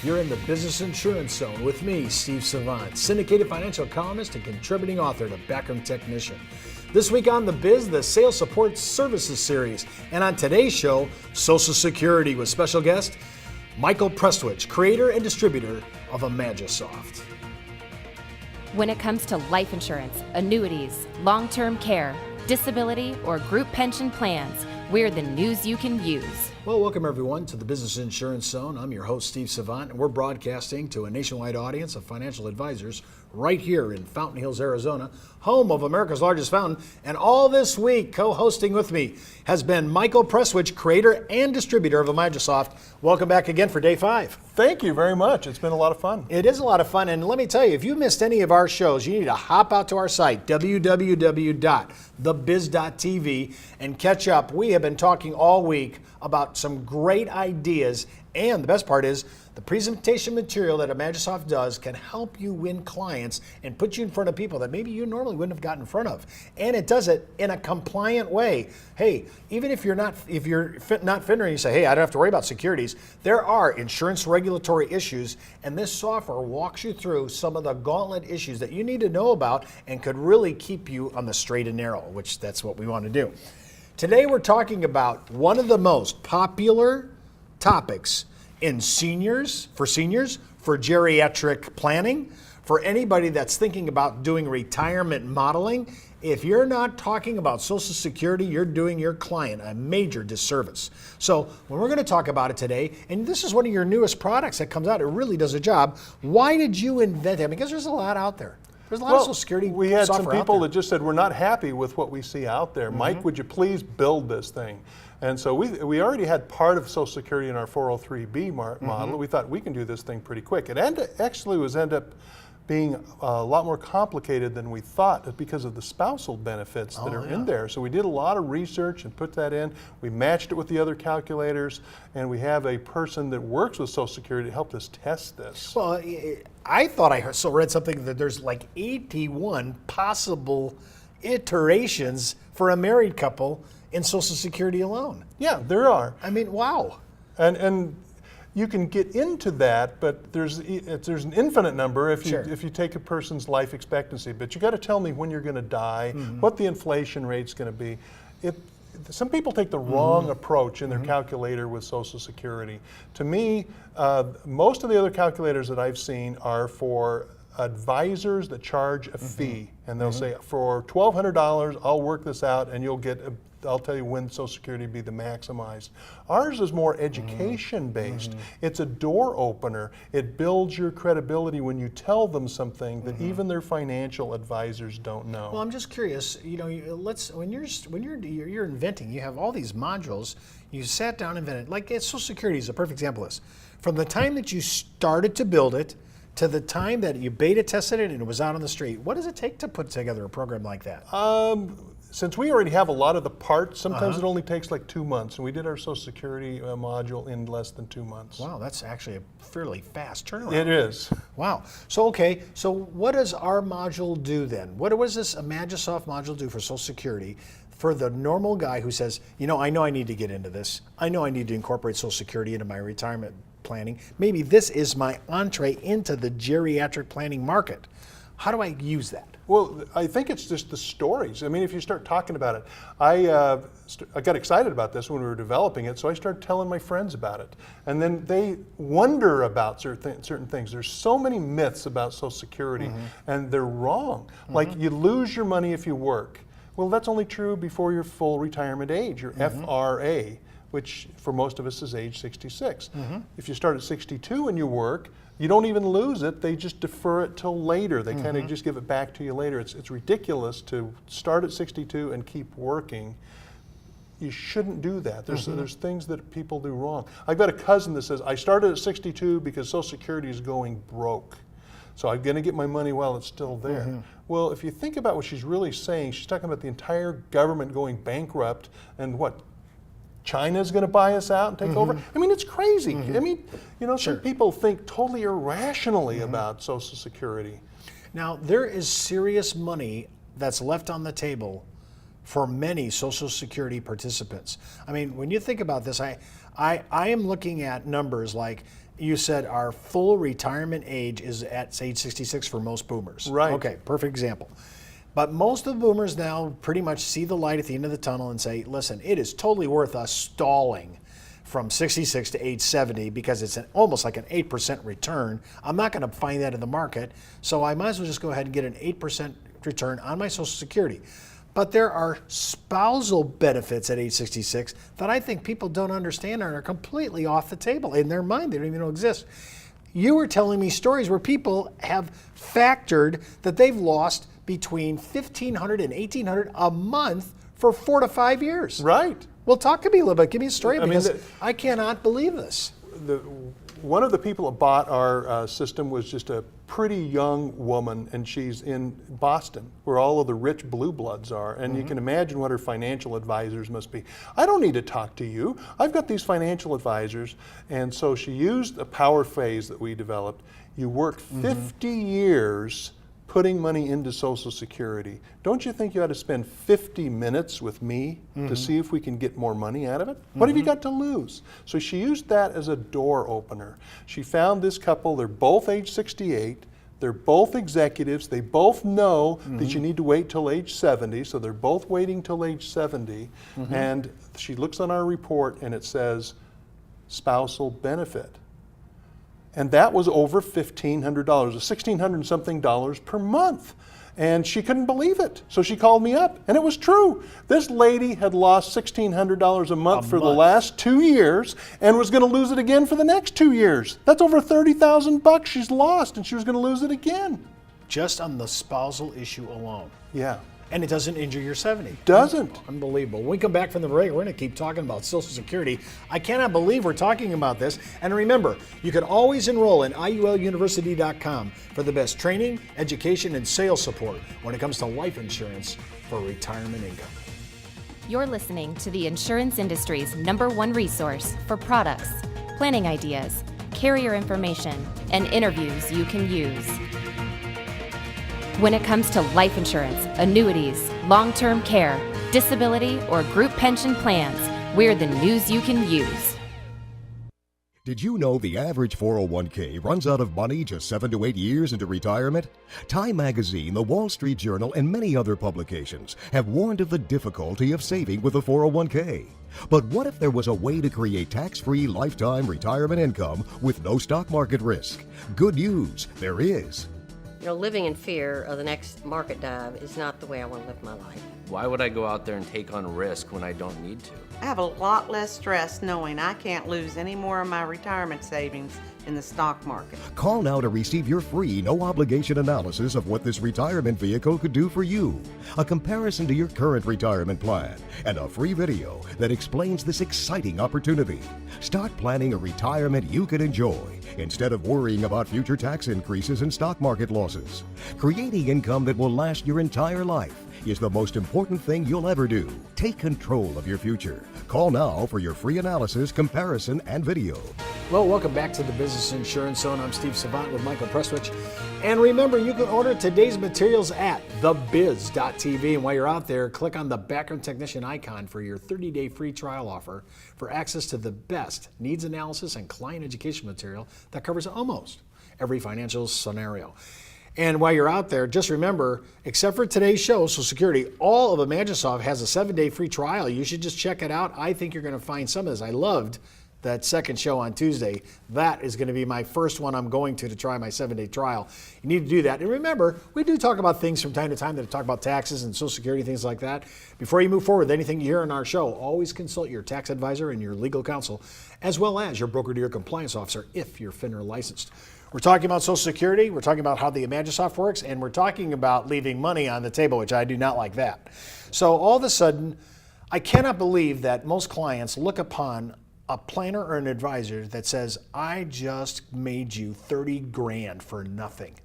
You're in the Business Insurance Zone with me, Steve Savant, syndicated financial columnist and contributing author to Backroom Technician. This week on The Biz, the Sales Support Services Series. And on today's show, Social Security with special guest Michael Prestwich, creator and distributor of Imagisoft. When it comes to life insurance, annuities, long-term care, disability, or group pension plans, we're the news you can use. Well, welcome everyone to the Business Insurance Zone. I'm your host, Steve Savant, and we're broadcasting to a nationwide audience of financial advisors right here in Fountain Hills, Arizona, home of America's largest fountain. And all this week, co-hosting with me has been Michael Prestwich, creator and distributor of Imagisoft. Welcome back again for day 5. Thank you very much. It's been a lot of fun. It is a lot of fun, and let me tell you, if you missed any of our shows, you need to hop out to our site, www.thebiz.tv, and catch up. We have been talking all week about some great ideas, and the best part is the presentation material that Imagisoft does can help you win clients and put you in front of people that maybe you normally wouldn't have gotten in front of. And it does it in a compliant way. Hey, even if you're not FINRA and you say, hey, I don't have to worry about securities, there are insurance regulatory issues, and this software walks you through some of the gauntlet issues that you need to know about and could really keep you on the straight and narrow, which that's what we want to do. Today we're talking about one of the most popular topics in seniors, for geriatric planning, for anybody that's thinking about doing retirement modeling. If you're not talking about Social Security, you're doing your client a major disservice. So when we're going to talk about it today, and this is one of your newest products that comes out, it really does a job. Why did you invent it? Because there's a lot out there. There's a lot of Social Security software. We had some people that just said, we're not happy with what we see out there. Mike, would you please build this thing? And so we already had part of Social Security in our 403B model. We thought we can do this thing pretty quick. It actually ended up being a lot more complicated than we thought because of the spousal benefits that are in there. So we did a lot of research and put that in. We matched it with the other calculators, and we have a person that works with Social Security to help us test this. Well, I thought I read something that there's like 81 possible iterations for a married couple in Social Security alone. Yeah, there are. I mean, wow. And you can get into that, but there's an infinite number if you take a person's life expectancy. But you got to tell me when you're going to die, what the inflation rate's going to be. Some people take the wrong approach in their calculator with Social Security. To me, most of the other calculators that I've seen are for advisors that charge a fee, and they'll say, for $1,200, I'll work this out, and I'll tell you when Social Security be the maximized. Ours is more education based. It's a door opener. It builds your credibility when you tell them something that even their financial advisors don't know. Well, I'm just curious. You know, when you're inventing, you have all these modules. You sat down and invented. Like Social Security is a perfect example of this. From the time that you started to build it to the time that you beta tested it and it was out on the street, what does it take to put together a program like that? Since we already have a lot of the parts, sometimes it only takes like 2 months. And we did our Social Security module in less than 2 months. Wow, that's actually a fairly fast turnaround. It is. Wow. So what does our module do then? What does this Imagisoft module do for Social Security for the normal guy who says, I know I need to get into this. I know I need to incorporate Social Security into my retirement planning. Maybe this is my entree into the geriatric planning market. How do I use that? Well, I think it's just the stories. I mean, if you start talking about it, I got excited about this when we were developing it, so I started telling my friends about it. And then they wonder about certain things. There's so many myths about Social Security, and they're wrong. Like, you lose your money if you work. Well, that's only true before your full retirement age, your FRA, which for most of us is age 66. If you start at 62 and you work, you don't even lose it, they just defer it till later. They kind of just give it back to you later. It's ridiculous to start at 62 and keep working. You shouldn't do that. There's things that people do wrong. I've got a cousin that says, I started at 62 because Social Security is going broke. So I'm going to get my money while it's still there. Well, if you think about what she's really saying, she's talking about the entire government going bankrupt and what, China's going to buy us out and take over? I mean, it's crazy. I mean, some people think totally irrationally about Social Security. Now, there is serious money that's left on the table for many Social Security participants. I mean, when you think about this, I am looking at numbers like you said our full retirement age is at age 66 for most boomers. Right. Okay, perfect example. But most of the boomers now pretty much see the light at the end of the tunnel and say, listen, it is totally worth us stalling from 66 to age 70 because it's almost like an 8% return. I'm not going to find that in the market, so I might as well just go ahead and get an 8% return on my Social Security. But there are spousal benefits at age 66 that I think people don't understand and are completely off the table. In their mind, they don't even know exist. You were telling me stories where people have factored that they've lost between $1,500 and $1,800 a month for 4 to 5 years. Right. Well, talk to me a little bit. Give me a story, I mean, because I cannot believe this. One of the people that bought our system was just a pretty young woman, and she's in Boston, where all of the rich blue bloods are, and you can imagine what her financial advisors must be. I don't need to talk to you. I've got these financial advisors, and so she used a power phase that we developed. You work 50 years putting money into Social Security. Don't you think you ought to spend 50 minutes with me to see if we can get more money out of it? What have you got to lose? So she used that as a door opener. She found this couple, they're both age 68, they're both executives, they both know that you need to wait till age 70, so they're both waiting till age 70, and she looks on our report and it says spousal benefit. And that was over $1,500, $1,600 something per month. And she couldn't believe it. So she called me up, and it was true. This lady had lost $1,600 a month for the last 2 years and was going to lose it again for the next 2 years. That's over $30,000 she's lost, and she was going to lose it again. Just on the spousal issue alone. Yeah. And it doesn't injure your 70. Doesn't. Unbelievable. When we come back from the break, we're going to keep talking about Social Security. I cannot believe we're talking about this. And remember, you can always enroll in IULUniversity.com for the best training, education, and sales support when it comes to life insurance for retirement income. You're listening to the insurance industry's #1 resource for products, planning ideas, carrier information, and interviews you can use. When it comes to life insurance, annuities, long-term care, disability, or group pension plans, we're the news you can use. Did you know the average 401k runs out of money just 7 to 8 years into retirement? Time Magazine, the Wall Street Journal, and many other publications have warned of the difficulty of saving with a 401k. But what if there was a way to create tax-free lifetime retirement income with no stock market risk? Good news, there is. You know, living in fear of the next market dive is not the way I want to live my life. Why would I go out there and take on risk when I don't need to? I have a lot less stress knowing I can't lose any more of my retirement savings in the stock market. Call now to receive your free, no-obligation analysis of what this retirement vehicle could do for you, a comparison to your current retirement plan, and a free video that explains this exciting opportunity. Start planning a retirement you can enjoy instead of worrying about future tax increases and stock market losses. Creating income that will last your entire life is the most important thing you'll ever do. Take control of your future. Call now for your free analysis, comparison, and video. Well, welcome back to the Business Insurance Zone. I'm Steve Savant with Michael Prestwich. And remember, you can order today's materials at thebiz.tv. And while you're out there, click on the background technician icon for your 30-day free trial offer for access to the best needs analysis and client education material that covers almost every financial scenario. And while you're out there, just remember, except for today's show, Social Security, all of Imagisoft has a 7-day free trial. You should just check it out. I think you're going to find some of this. I loved that second show on Tuesday. That is going to be my first one I'm going to try my 7-day trial. You need to do that. And remember, we do talk about things from time to time that talk about taxes and Social Security, things like that. Before you move forward with anything you hear on our show, always consult your tax advisor and your legal counsel, as well as your broker-dealer compliance officer if you're FINRA licensed. We're talking about Social Security, we're talking about how the Imagisoft works, and we're talking about leaving money on the table, which I do not like that. So all of a sudden, I cannot believe that most clients look upon a planner or an advisor that says, I just made you 30 grand for nothing.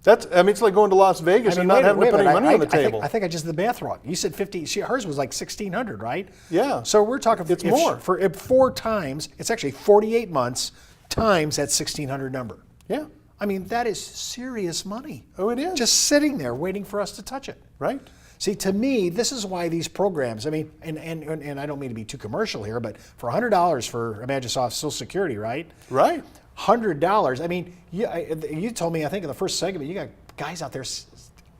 It's like going to Las Vegas and not having to put any money on the table. I think I just did the math wrong. You said 50, hers was like 1,600, right? Yeah. So we're talking, it's more. For 4 times, it's actually 48 months times that 1,600 number. Yeah. I mean, that is serious money. Oh, it is. Just sitting there waiting for us to touch it. Right. See, to me, this is why these programs, I mean, and I don't mean to be too commercial here, but for $100 for Imagisoft Social Security, right? Right. $100. I mean, you told me, I think in the first segment, you got guys out there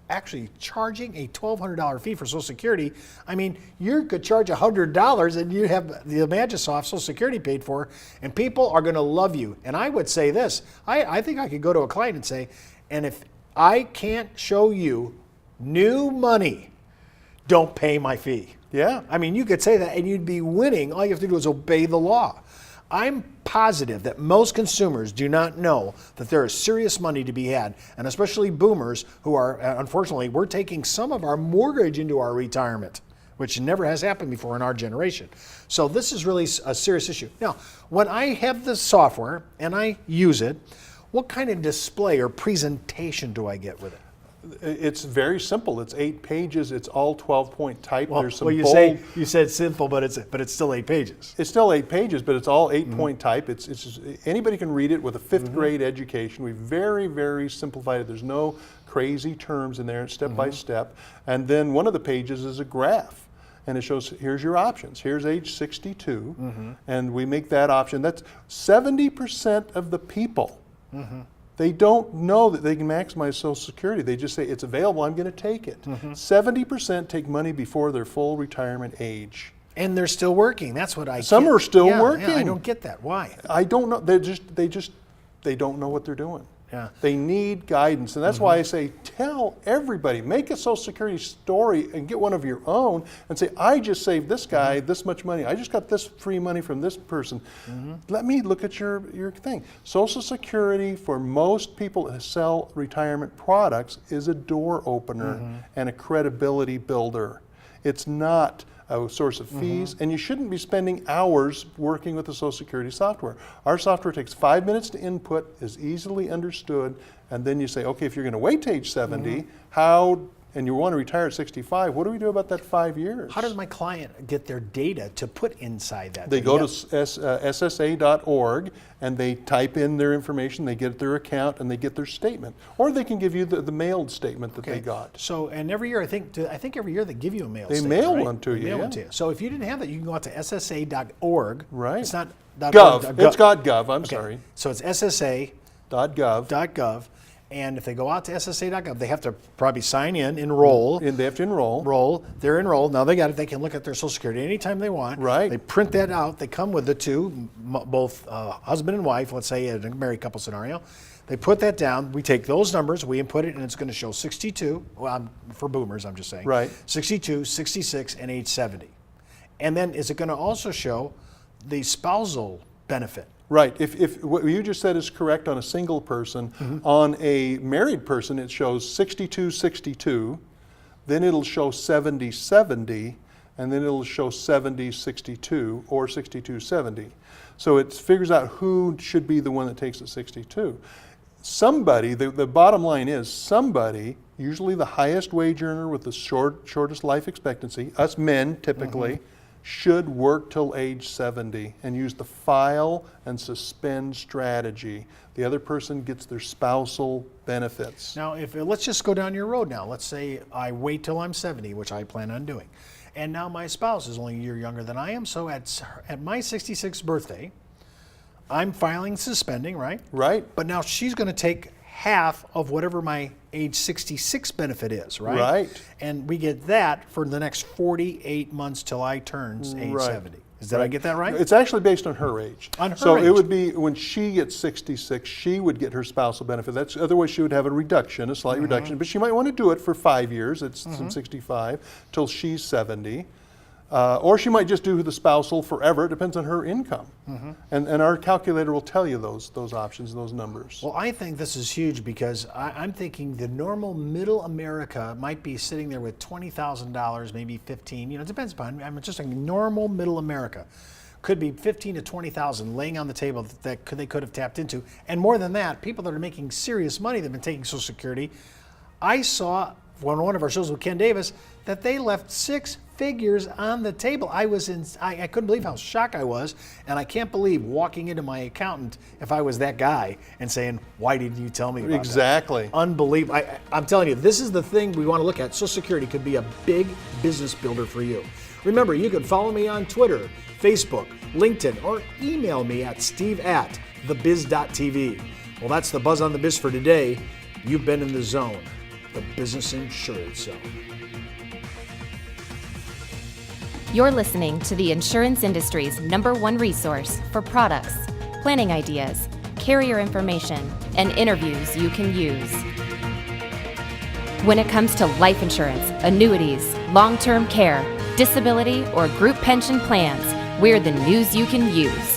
actually charging a $1,200 fee for Social Security. I mean, you could charge $100 and you have the Imagisoft Social Security paid for, and people are going to love you. And I would say this, I think I could go to a client and say, and if I can't show you new money, don't pay my fee. Yeah. I mean, you could say that and you'd be winning. All you have to do is obey the law. I'm positive that most consumers do not know that there is serious money to be had, and especially boomers who are, unfortunately, we're taking some of our mortgage into our retirement, which never has happened before in our generation. So this is really a serious issue. Now, when I have the software and I use it, what kind of display or presentation do I get with it? It's very simple. It's 8 pages. It's all 12-point type. There's some you bold. said simple, but it's still 8 pages. It's still 8 pages, but it's all 8-point type. It's just, anybody can read it with a 5th grade education. We very, very simplified it. There's no crazy terms in there. It's step by step. And then one of the pages is a graph. And it shows, here's your options. Here's age 62. And we make that option. That's 70% of the people. They don't know that they can maximize Social Security. They just say, it's available, I'm going to take it. 70% take money before their full retirement age. And they're still working. That's what I Some get. are still Yeah, working. I don't get that. Why? I don't know. They don't know what they're doing. Yeah. They need guidance. And that's why I say, tell everybody, make a Social Security story and get one of your own and say, I just saved this guy this much money. I just got this free money from this person. Let me look at your thing. Social Security, for most people that sell retirement products, is a door opener and a credibility builder. It's not a source of fees, and you shouldn't be spending hours working with the Social Security software. Our software takes 5 minutes to input, is easily understood, and then you say, okay, if you're going to wait to age 70, and you want to retire at 65, what do we do about that 5 years? How does my client get their data to put inside that? They go to ssa.org and they type in their information, they get their account, and they get their statement. Or they can give you the mailed statement that they got. So, and every year, I think every year they give you a mail They statement, mail right? one to They you, mail yeah. one to you. So if you didn't have that, you can go out to ssa.org. Right. It's not Gov. It's got gov, I'm sorry. So it's ssa.gov. .gov. And if they go out to ssa.gov, they have to probably sign in, enroll. And they have to enroll. They're enrolled. Now they got it. They can look at their Social Security anytime they want. Right. They print that out. They come with the two, both husband and wife, let's say in a married couple scenario. They put that down. We take those numbers, we input it, and it's going to show 62. Well, for boomers, I'm just saying. Right. 62, 66, and age 70. And then is it going to also show the spousal benefit? Right. If what you just said is correct on a single person, on a married person it shows 62-62, then it'll show 70-70, and then it'll show 70-62 or 62-70. So it figures out who should be the one that takes the 62. Somebody, the bottom line is somebody, usually the highest wage earner with the shortest life expectancy, us men typically, should work till age 70 and use the file and suspend strategy. The other person gets their spousal benefits. Now, let's just go down your road now. Let's say I wait till I'm 70, which I plan on doing. And now my spouse is only a year younger than I am, so at my 66th birthday, I'm filing suspending, right? Right. But now she's going to take half of whatever my age 66 benefit is, right? Right. And we get that for the next 48 months till I turns age 70. Did I get that right? It's actually based on her age. On her so age. it would be when she gets 66, she would get her spousal benefit. Otherwise she would have a reduction, a slight reduction, but she might want to do it for 5 years. It's from 65 till she's 70. Or she might just do the spousal forever. It depends on her income. And our calculator will tell you those options, those numbers. Well, I think this is huge because I'm thinking the normal middle America might be sitting there with $20,000, maybe 15. You know, it depends upon. I'm just thinking normal middle America could be 15 to 20,000 laying on the table that they could have tapped into, and more than that, people that are making serious money that have been taking Social Security. I saw one of our shows with Ken Davis that they left 6 figures on the table. I couldn't believe how shocked I was, and I can't believe walking into my accountant if I was that guy and saying, "Why didn't you tell me about Exactly. that?" Unbelievable. I'm telling you, this is the thing we want to look at. Social Security could be a big business builder for you. Remember, you can follow me on Twitter, Facebook, LinkedIn, or email me at steve@thebiz.tv. Well, that's the Buzz on the Biz for today. You've been in the zone, the business insurance zone. You're listening to the insurance industry's #1 resource for products, planning ideas, carrier information, and interviews you can use. When it comes to life insurance, annuities, long-term care, disability, or group pension plans, we're the news you can use.